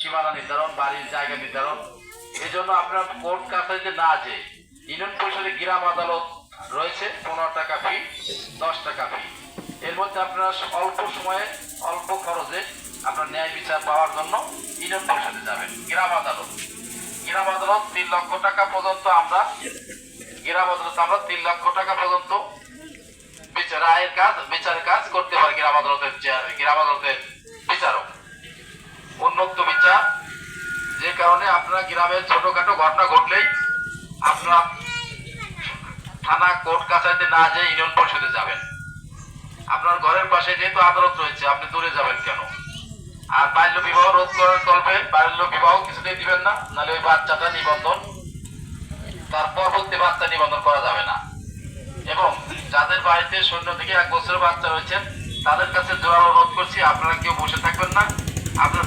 সীমানা নির্ধারণ, বাড়ির জায়গা নির্ধারণ। এই জন্য আপনার কোর্ট কাছারিতে না যে ইউনিয়ন পরিষদে গ্রাম আদালত রয়েছে 15 টাকা ফি, 10 টাকা ফি। এর মধ্যে আপনারা অল্প সময়ে অল্প খরচে আপনার ন্যায় বিচার পাওয়ার জন্য ইউনিয়ন পরিষদে যাবেন। গ্রাম আদালত 3 লক্ষ টাকা পর্যন্ত আমরা 3 লক্ষ টাকা পর্যন্ত বিচারের কাজ করতে পারে গ্রাম আদালতের বিচারক। উন্মুক্ত বিচার, যে কারণে আপনারা গ্রামের ছোটখাটো ঘটনা ঘটলেই আপনারা থানা কোর্ট কাছারিতে না যেয়ে ইউনিয়ন পরিষদে যাবেন। আপনার ঘরের পাশে যেহেতু আদালত রয়েছে, আপনি দূরে যাবেন কেন? আর বাল্য বিবাহ রোধ করার কল্পে বাল্য বিবাহ কিছুতেই দিবেন না, নাহলে ওই বাচ্চাটা নিবন্ধন, তার পরবর্তী বাচ্চা নিবন্ধন করা যাবে না। এবং যাদের বাড়িতে 0 থেকে 1 বছরের বাচ্চা রয়েছেন তাদের কাছে জোরালো অনুরোধ করছি, আপনারা কেউ বসে থাকবেন না। আপনার